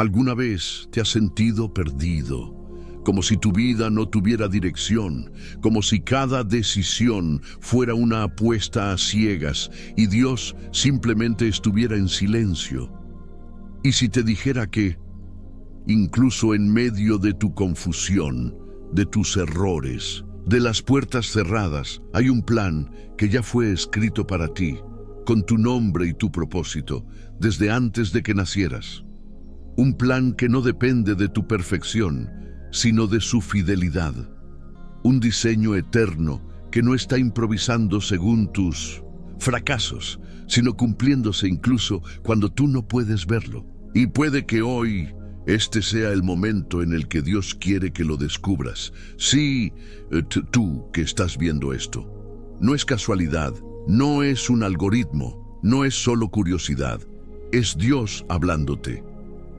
¿Alguna vez te has sentido perdido? Como si tu vida no tuviera dirección, como si cada decisión fuera una apuesta a ciegas y Dios simplemente estuviera en silencio. ¿Y si te dijera que, incluso en medio de tu confusión, de tus errores, de las puertas cerradas, hay un plan que ya fue escrito para ti, con tu nombre y tu propósito, desde antes de que nacieras? Un plan que no depende de tu perfección, sino de su fidelidad. Un diseño eterno que no está improvisando según tus fracasos, sino cumpliéndose incluso cuando tú no puedes verlo. Y puede que hoy este sea el momento en el que Dios quiere que lo descubras. Sí, tú que estás viendo esto. No es casualidad, no es un algoritmo, no es solo curiosidad. Es Dios hablándote.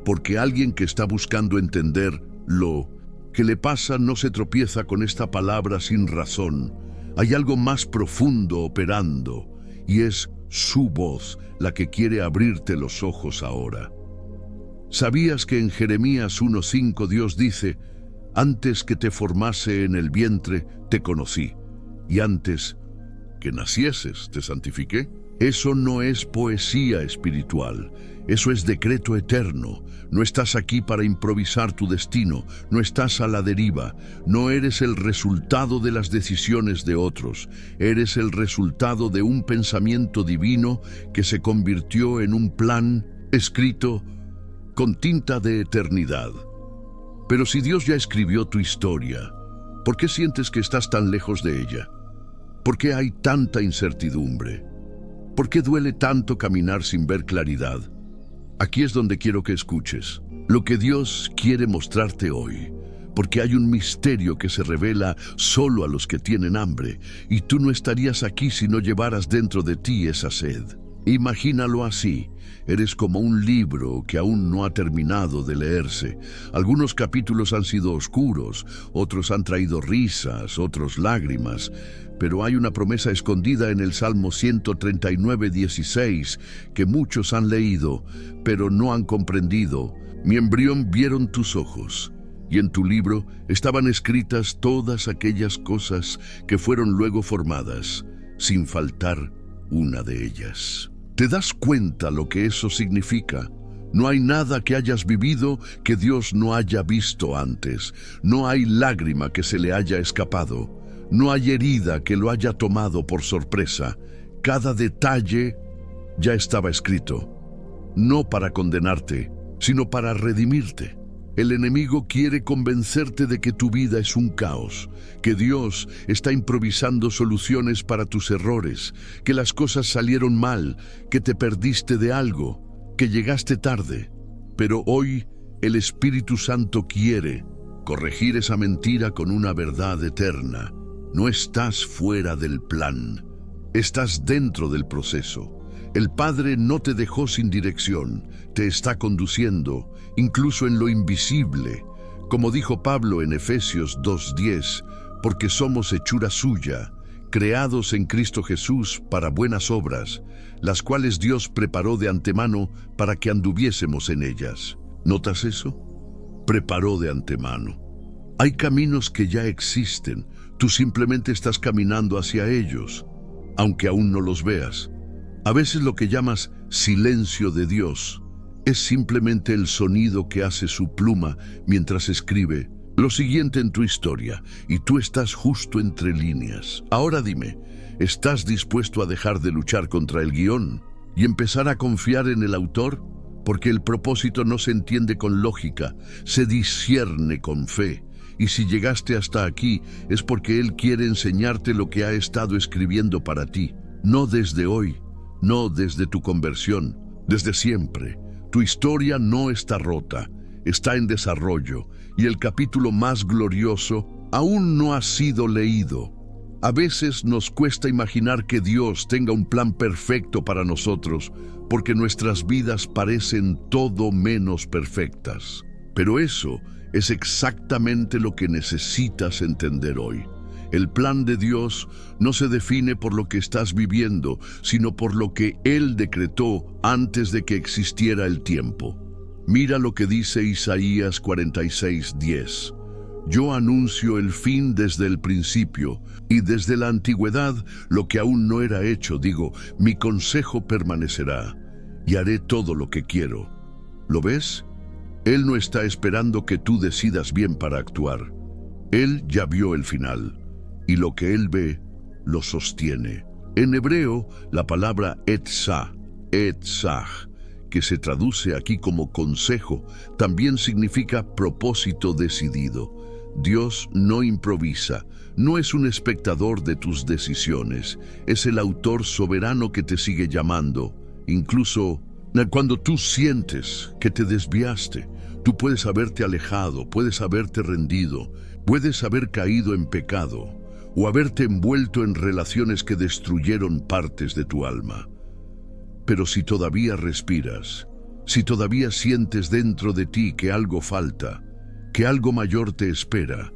Porque alguien que está buscando entender lo que le pasa no se tropieza con esta palabra sin razón. Hay algo más profundo operando, y es su voz la que quiere abrirte los ojos ahora. ¿Sabías que en Jeremías 1:5 Dios dice: antes que te formase en el vientre, te conocí, y antes que nacieses, te santifiqué? Eso no es poesía espiritual, eso es decreto eterno. No estás aquí para improvisar tu destino, no estás a la deriva, no eres el resultado de las decisiones de otros, eres el resultado de un pensamiento divino que se convirtió en un plan escrito con tinta de eternidad. Pero si Dios ya escribió tu historia, ¿por qué sientes que estás tan lejos de ella? ¿Por qué hay tanta incertidumbre? ¿Por qué duele tanto caminar sin ver claridad? Aquí es donde quiero que escuches lo que Dios quiere mostrarte hoy, porque hay un misterio que se revela solo a los que tienen hambre, y tú no estarías aquí si no llevaras dentro de ti esa sed. Imagínalo así: eres como un libro que aún no ha terminado de leerse. Algunos capítulos han sido oscuros, otros han traído risas, otros lágrimas, pero hay una promesa escondida en el Salmo 139:16 que muchos han leído, pero no han comprendido. Mi embrión vieron tus ojos, y en tu libro estaban escritas todas aquellas cosas que fueron luego formadas, sin faltar una de ellas. ¿Te das cuenta lo que eso significa? No hay nada que hayas vivido que Dios no haya visto antes. No hay lágrima que se le haya escapado. No hay herida que lo haya tomado por sorpresa. Cada detalle ya estaba escrito, no para condenarte, sino para redimirte. El enemigo quiere convencerte de que tu vida es un caos, que Dios está improvisando soluciones para tus errores, que las cosas salieron mal, que te perdiste de algo, que llegaste tarde. Pero hoy el Espíritu Santo quiere corregir esa mentira con una verdad eterna. No estás fuera del plan, estás dentro del proceso. El Padre no te dejó sin dirección, te está conduciendo, incluso en lo invisible. Como dijo Pablo en Efesios 2:10, porque somos hechura suya, creados en Cristo Jesús para buenas obras, las cuales Dios preparó de antemano para que anduviésemos en ellas. ¿Notas eso? Preparó de antemano. Hay caminos que ya existen, tú simplemente estás caminando hacia ellos, aunque aún no los veas. A veces lo que llamas silencio de Dios es simplemente el sonido que hace su pluma mientras escribe lo siguiente en tu historia, y tú estás justo entre líneas. Ahora dime, ¿estás dispuesto a dejar de luchar contra el guión y empezar a confiar en el autor? Porque el propósito no se entiende con lógica, se discierne con fe. Y si llegaste hasta aquí es porque Él quiere enseñarte lo que ha estado escribiendo para ti, no desde hoy, no desde tu conversión, desde siempre. Tu historia no está rota, está en desarrollo, y el capítulo más glorioso aún no ha sido leído. A veces nos cuesta imaginar que Dios tenga un plan perfecto para nosotros, porque nuestras vidas parecen todo menos perfectas. Pero eso es exactamente lo que necesitas entender hoy. El plan de Dios no se define por lo que estás viviendo, sino por lo que Él decretó antes de que existiera el tiempo. Mira lo que dice Isaías 46:10. Yo anuncio el fin desde el principio, y desde la antigüedad lo que aún no era hecho. Digo, mi consejo permanecerá, y haré todo lo que quiero. ¿Lo ves? Él no está esperando que tú decidas bien para actuar. Él ya vio el final, y lo que Él ve, lo sostiene. En hebreo, la palabra etzah, que se traduce aquí como consejo, también significa propósito decidido. Dios no improvisa, no es un espectador de tus decisiones, es el autor soberano que te sigue llamando. Incluso cuando tú sientes que te desviaste, tú puedes haberte alejado, puedes haberte rendido, puedes haber caído en pecado o haberte envuelto en relaciones que destruyeron partes de tu alma. Pero si todavía respiras, si todavía sientes dentro de ti que algo falta, que algo mayor te espera,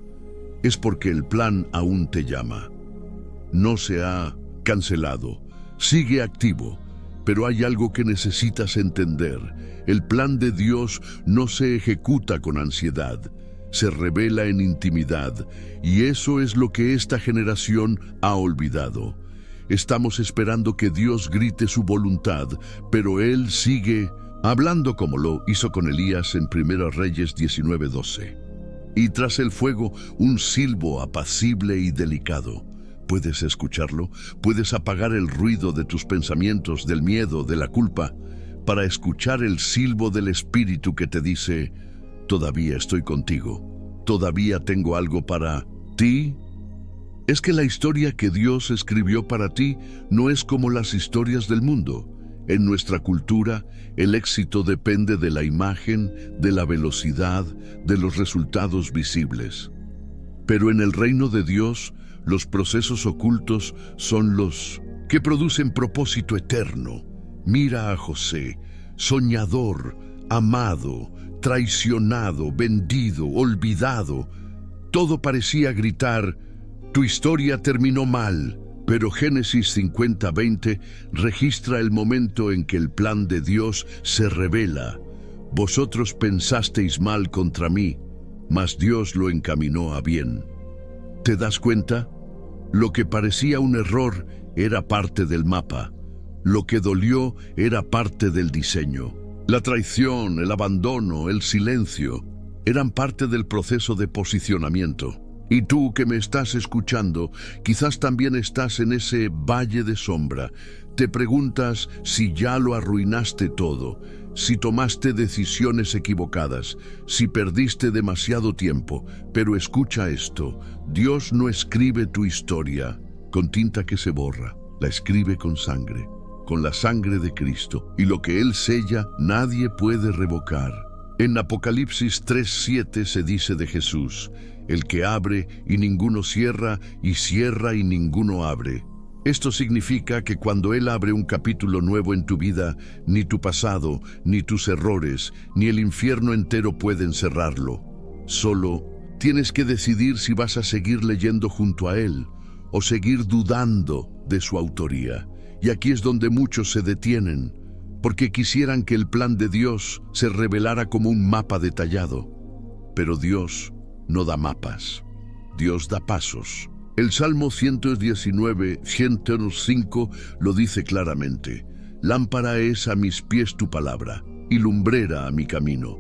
es porque el plan aún te llama. No se ha cancelado, sigue activo, pero hay algo que necesitas entender. El plan de Dios no se ejecuta con ansiedad, se revela en intimidad, y eso es lo que esta generación ha olvidado. Estamos esperando que Dios grite su voluntad, pero Él sigue hablando como lo hizo con Elías en 1 Reyes 19:12. Y tras el fuego, un silbo apacible y delicado. ¿Puedes escucharlo? ¿Puedes apagar el ruido de tus pensamientos, del miedo, de la culpa, para escuchar el silbo del Espíritu que te dice: todavía estoy contigo, todavía tengo algo para ti? Es que la historia que Dios escribió para ti no es como las historias del mundo. En nuestra cultura, el éxito depende de la imagen, de la velocidad, de los resultados visibles. Pero en el reino de Dios, los procesos ocultos son los que producen propósito eterno. Mira a José, soñador, amado, traicionado, vendido, olvidado. Todo parecía gritar: tu historia terminó mal. Pero Génesis 50:20 registra el momento en que el plan de Dios se revela. Vosotros pensasteis mal contra mí, mas Dios lo encaminó a bien. ¿Te das cuenta? Lo que parecía un error era parte del mapa. Lo que dolió era parte del diseño. La traición, el abandono, el silencio eran parte del proceso de posicionamiento. Y tú que me estás escuchando, quizás también estás en ese valle de sombra. Te preguntas si ya lo arruinaste todo, si tomaste decisiones equivocadas, si perdiste demasiado tiempo. Pero escucha esto: Dios no escribe tu historia con tinta que se borra, la escribe con sangre, con la sangre de Cristo. Y lo que Él sella, nadie puede revocar. En Apocalipsis 3:7 se dice de Jesús: el que abre y ninguno cierra, y cierra y ninguno abre. Esto significa que cuando Él abre un capítulo nuevo en tu vida, ni tu pasado, ni tus errores, ni el infierno entero pueden cerrarlo. Solo tienes que decidir si vas a seguir leyendo junto a Él o seguir dudando de su autoría. Y aquí es donde muchos se detienen, porque quisieran que el plan de Dios se revelara como un mapa detallado. Pero Dios no da mapas, Dios da pasos. El Salmo 119, 105 lo dice claramente: lámpara es a mis pies tu palabra, y lumbrera a mi camino.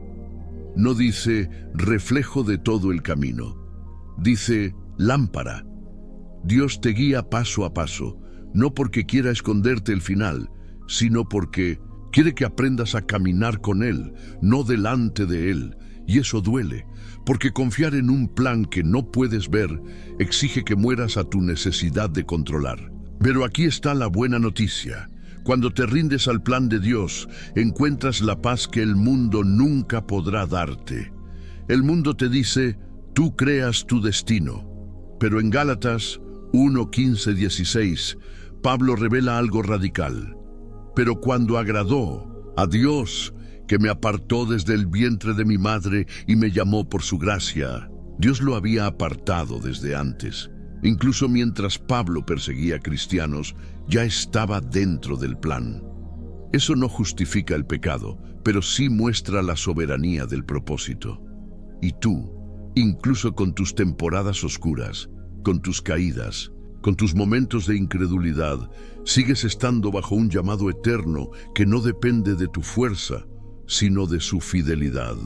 No dice reflejo de todo el camino, dice lámpara. Dios te guía paso a paso, no porque quiera esconderte el final, sino porque quiere que aprendas a caminar con Él, no delante de Él. Y eso duele, porque confiar en un plan que no puedes ver exige que mueras a tu necesidad de controlar. Pero aquí está la buena noticia. Cuando te rindes al plan de Dios, encuentras la paz que el mundo nunca podrá darte. El mundo te dice: tú creas tu destino. Pero en Gálatas 1:15-16, Pablo revela algo radical. Pero cuando agradó a Dios, que me apartó desde el vientre de mi madre y me llamó por su gracia. Dios lo había apartado desde antes. Incluso mientras Pablo perseguía a cristianos, ya estaba dentro del plan. Eso no justifica el pecado, pero sí muestra la soberanía del propósito. Y tú, incluso con tus temporadas oscuras, con tus caídas, con tus momentos de incredulidad, sigues estando bajo un llamado eterno que no depende de tu fuerza, sino de su fidelidad.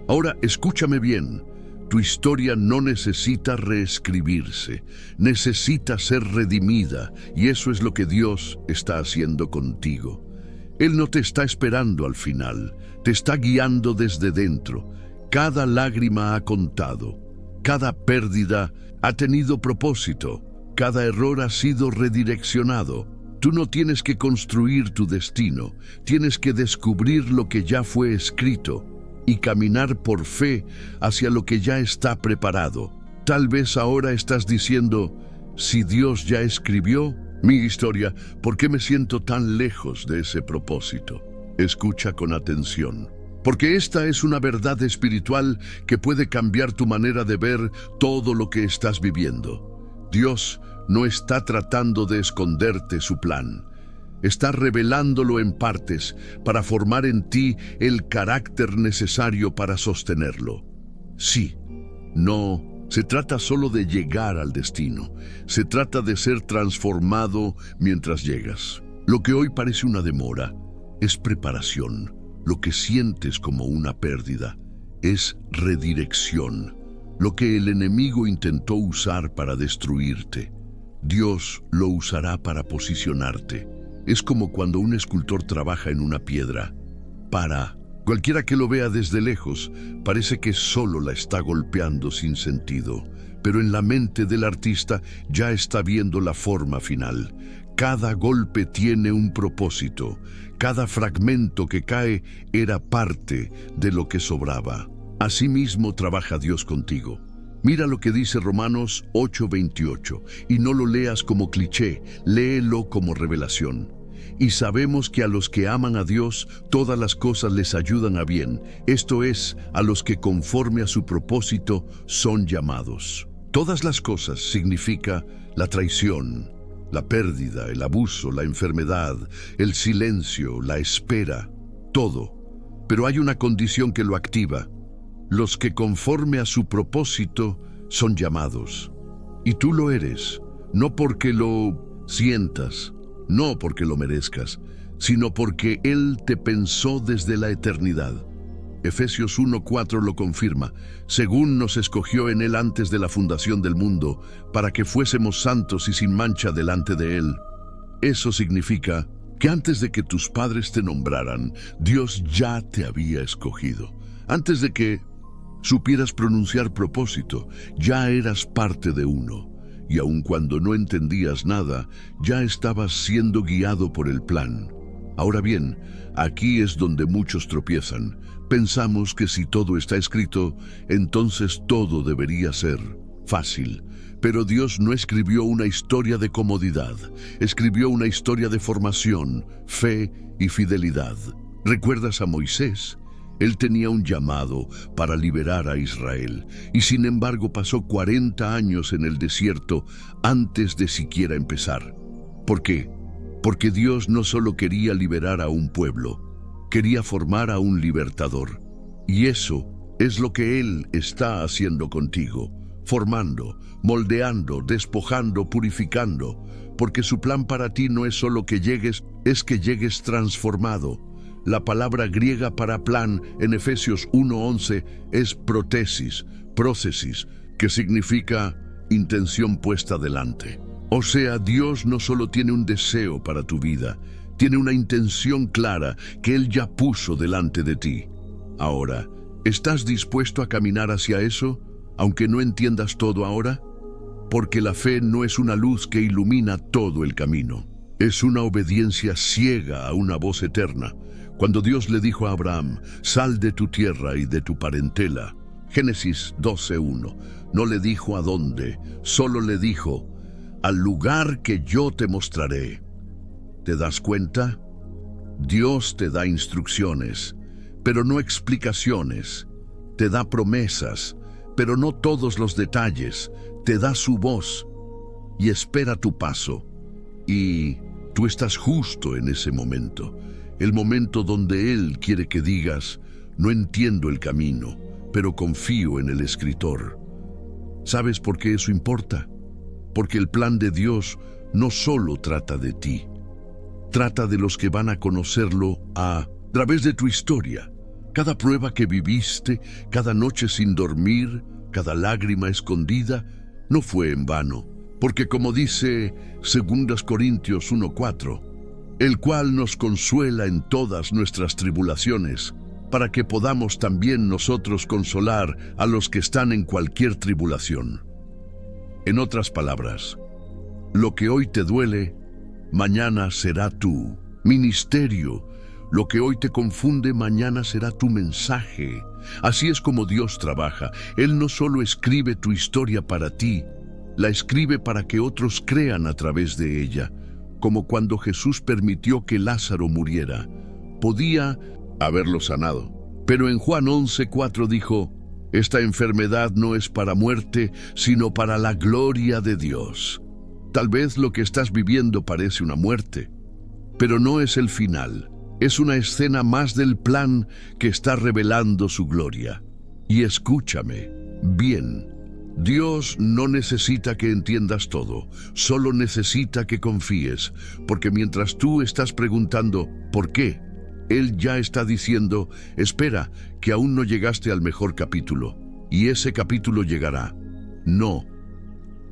Ahora, escúchame bien. Tu historia no necesita reescribirse, necesita ser redimida, y eso es lo que Dios está haciendo contigo. Él no te está esperando al final, te está guiando desde dentro. Cada lágrima ha contado, cada pérdida ha tenido propósito, cada error ha sido redireccionado. Tú no tienes que construir tu destino, tienes que descubrir lo que ya fue escrito y caminar por fe hacia lo que ya está preparado. Tal vez ahora estás diciendo, si Dios ya escribió mi historia, ¿por qué me siento tan lejos de ese propósito? Escucha con atención, porque esta es una verdad espiritual que puede cambiar tu manera de ver todo lo que estás viviendo. Dios no está tratando de esconderte su plan. Está revelándolo en partes para formar en ti el carácter necesario para sostenerlo. Sí, no se trata solo de llegar al destino. Se trata de ser transformado mientras llegas. Lo que hoy parece una demora es preparación. Lo que sientes como una pérdida es redirección. Lo que el enemigo intentó usar para destruirte, Dios lo usará para posicionarte. Es como cuando un escultor trabaja en una piedra. Cualquiera que lo vea desde lejos, parece que solo la está golpeando sin sentido. Pero en la mente del artista ya está viendo la forma final. Cada golpe tiene un propósito. Cada fragmento que cae era parte de lo que sobraba. Asimismo trabaja Dios contigo. Mira lo que dice Romanos 8:28, y no lo leas como cliché, léelo como revelación. Y sabemos que a los que aman a Dios, todas las cosas les ayudan a bien, esto es, a los que conforme a su propósito son llamados. Todas las cosas significa la traición, la pérdida, el abuso, la enfermedad, el silencio, la espera, todo. Pero hay una condición que lo activa. Los que conforme a su propósito son llamados. Y tú lo eres, no porque lo sientas, no porque lo merezcas, sino porque Él te pensó desde la eternidad. Efesios 1:4 lo confirma, según nos escogió en Él antes de la fundación del mundo, para que fuésemos santos y sin mancha delante de Él. Eso significa que antes de que tus padres te nombraran, Dios ya te había escogido. Antes de que supieras pronunciar propósito, ya eras parte de uno. Y aun cuando no entendías nada, ya estabas siendo guiado por el plan. Ahora bien, aquí es donde muchos tropiezan. Pensamos que si todo está escrito, entonces todo debería ser fácil. Pero Dios no escribió una historia de comodidad, escribió una historia de formación, fe y fidelidad. ¿Recuerdas a Moisés? Él tenía un llamado para liberar a Israel, y sin embargo pasó 40 años en el desierto antes de siquiera empezar. ¿Por qué? Porque Dios no solo quería liberar a un pueblo, quería formar a un libertador. Y eso es lo que Él está haciendo contigo, formando, moldeando, despojando, purificando, porque su plan para ti no es solo que llegues, es que llegues transformado. La palabra griega para plan en Efesios 1:11 es prócesis, que significa intención puesta delante. O sea, Dios no solo tiene un deseo para tu vida, tiene una intención clara que Él ya puso delante de ti. Ahora, ¿estás dispuesto a caminar hacia eso, aunque no entiendas todo ahora? Porque la fe no es una luz que ilumina todo el camino. Es una obediencia ciega a una voz eterna. Cuando Dios le dijo a Abraham, sal de tu tierra y de tu parentela, Génesis 12:1, no le dijo a dónde, solo le dijo, al lugar que yo te mostraré. ¿Te das cuenta? Dios te da instrucciones, pero no explicaciones. Te da promesas, pero no todos los detalles. Te da su voz y espera tu paso. Y tú estás justo en ese momento. el momento donde Él quiere que digas, no entiendo el camino, pero confío en el escritor. ¿Sabes por qué eso importa? Porque el plan de Dios no solo trata de ti, trata de los que van a conocerlo a través de tu historia. Cada prueba que viviste, cada noche sin dormir, cada lágrima escondida, no fue en vano, porque como dice 2 Corintios 1:4, el cual nos consuela en todas nuestras tribulaciones, para que podamos también nosotros consolar a los que están en cualquier tribulación. En otras palabras, lo que hoy te duele, mañana será tu ministerio. Lo que hoy te confunde, mañana será tu mensaje. Así es como Dios trabaja. Él no solo escribe tu historia para ti, la escribe para que otros crean a través de ella. Como cuando Jesús permitió que Lázaro muriera. Podía haberlo sanado. Pero en Juan 11:4 dijo, esta enfermedad no es para muerte, sino para la gloria de Dios. Tal vez lo que estás viviendo parece una muerte, pero no es el final. Es una escena más del plan que está revelando su gloria. Y escúchame bien, Dios no necesita que entiendas todo, solo necesita que confíes, porque mientras tú estás preguntando ¿por qué?, Él ya está diciendo, espera, que aún no llegaste al mejor capítulo, y ese capítulo llegará. No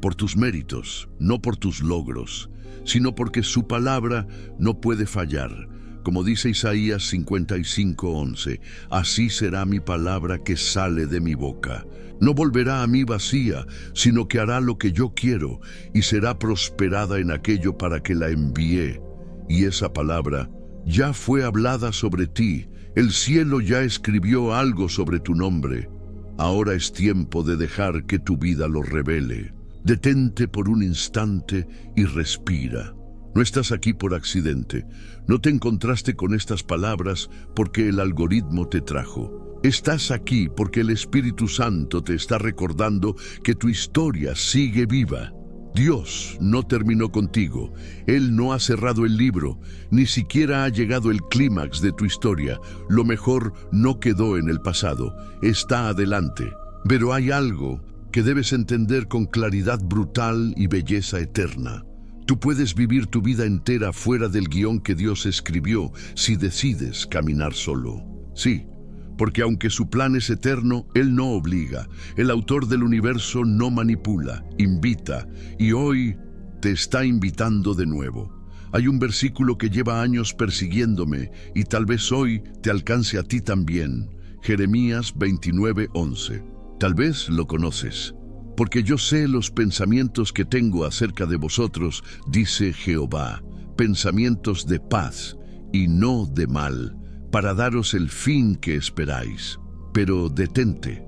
por tus méritos, no por tus logros, sino porque su palabra no puede fallar. Como dice Isaías 55:11, así será mi palabra que sale de mi boca. No volverá a mí vacía, sino que hará lo que yo quiero, y será prosperada en aquello para que la envié. Y esa palabra ya fue hablada sobre ti. El cielo ya escribió algo sobre tu nombre. Ahora es tiempo de dejar que tu vida lo revele. Detente por un instante y respira. No estás aquí por accidente. No te encontraste con estas palabras porque el algoritmo te trajo. Estás aquí porque el Espíritu Santo te está recordando que tu historia sigue viva. Dios no terminó contigo. Él no ha cerrado el libro. Ni siquiera ha llegado el clímax de tu historia. Lo mejor no quedó en el pasado. Está adelante. Pero hay algo que debes entender con claridad brutal y belleza eterna. Tú puedes vivir tu vida entera fuera del guión que Dios escribió si decides caminar solo. Sí, porque aunque su plan es eterno, Él no obliga. El autor del universo no manipula, invita, y hoy te está invitando de nuevo. Hay un versículo que lleva años persiguiéndome y tal vez hoy te alcance a ti también. Jeremías 29:11. Tal vez lo conoces. Porque yo sé los pensamientos que tengo acerca de vosotros, dice Jehová, pensamientos de paz y no de mal, para daros el fin que esperáis. Pero detente,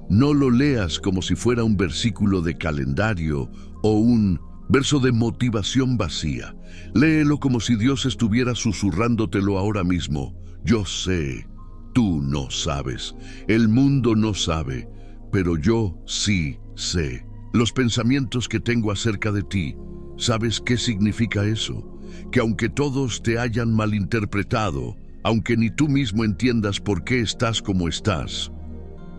no lo leas como si fuera un versículo de calendario o un verso de motivación vacía. Léelo como si Dios estuviera susurrándotelo ahora mismo. Yo sé, tú no sabes, el mundo no sabe, pero yo sí sé. Los pensamientos que tengo acerca de ti, ¿sabes qué significa eso? Que aunque todos te hayan malinterpretado, aunque ni tú mismo entiendas por qué estás como estás,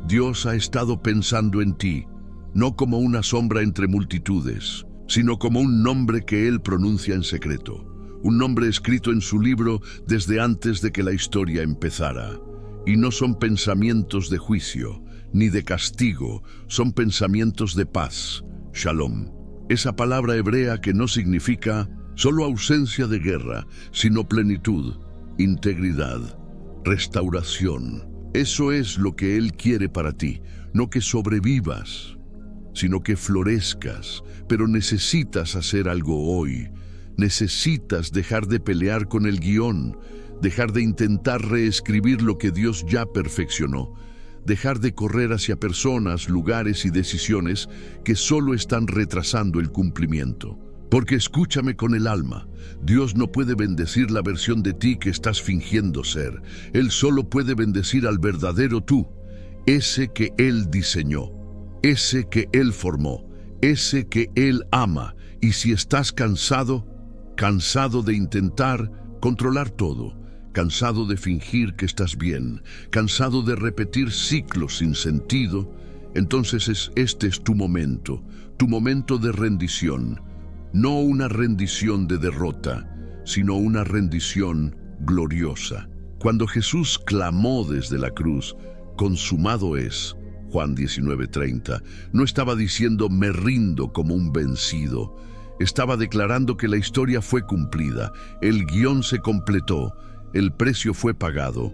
Dios ha estado pensando en ti, no como una sombra entre multitudes, sino como un nombre que Él pronuncia en secreto, un nombre escrito en su libro desde antes de que la historia empezara. Y no son pensamientos de juicio, ni de castigo, son pensamientos de paz, shalom. Esa palabra hebrea que no significa solo ausencia de guerra, sino plenitud, integridad, restauración. Eso es lo que Él quiere para ti, no que sobrevivas, sino que florezcas. Pero necesitas hacer algo hoy. Necesitas dejar de pelear con el guión, dejar de intentar reescribir lo que Dios ya perfeccionó, dejar de correr hacia personas, lugares y decisiones que solo están retrasando el cumplimiento. Porque escúchame con el alma, Dios no puede bendecir la versión de ti que estás fingiendo ser. Él solo puede bendecir al verdadero tú, ese que Él diseñó, ese que Él formó, ese que Él ama. Y si estás cansado de intentar controlar todo, cansado de fingir que estás bien, cansado de repetir ciclos sin sentido, entonces este es tu momento de rendición. No una rendición de derrota, sino una rendición gloriosa. Cuando Jesús clamó desde la cruz, consumado es, Juan 19:30, no estaba diciendo me rindo como un vencido. Estaba declarando que la historia fue cumplida, el guión se completó, el precio fue pagado.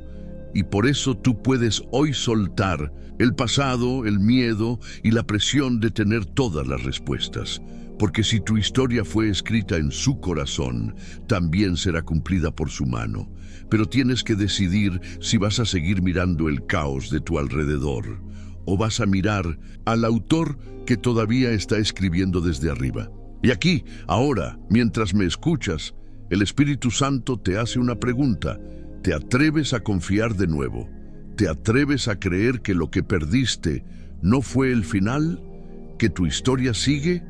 Y por eso tú puedes hoy soltar el pasado, el miedo y la presión de tener todas las respuestas. Porque si tu historia fue escrita en su corazón, también será cumplida por su mano. Pero tienes que decidir si vas a seguir mirando el caos de tu alrededor o vas a mirar al autor que todavía está escribiendo desde arriba. Y aquí, ahora, mientras me escuchas, el Espíritu Santo te hace una pregunta. ¿Te atreves a confiar de nuevo? ¿Te atreves a creer que lo que perdiste no fue el final? ¿Que tu historia sigue?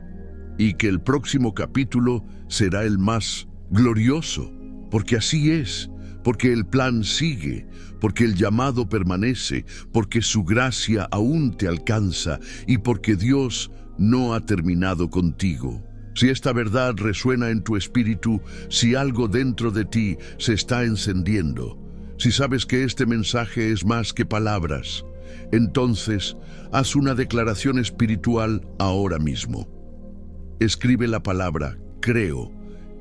¿Y que el próximo capítulo será el más glorioso? Porque así es, porque el plan sigue, porque el llamado permanece, porque su gracia aún te alcanza y porque Dios no ha terminado contigo. Si esta verdad resuena en tu espíritu, si algo dentro de ti se está encendiendo, si sabes que este mensaje es más que palabras, entonces haz una declaración espiritual ahora mismo. Escribe la palabra creo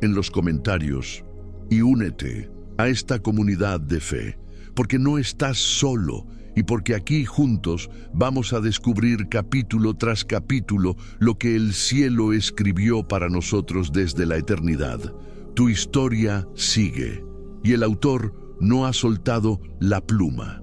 en los comentarios y únete a esta comunidad de fe, porque no estás solo y porque aquí juntos vamos a descubrir capítulo tras capítulo lo que el cielo escribió para nosotros desde la eternidad. Tu historia sigue y el autor no ha soltado la pluma.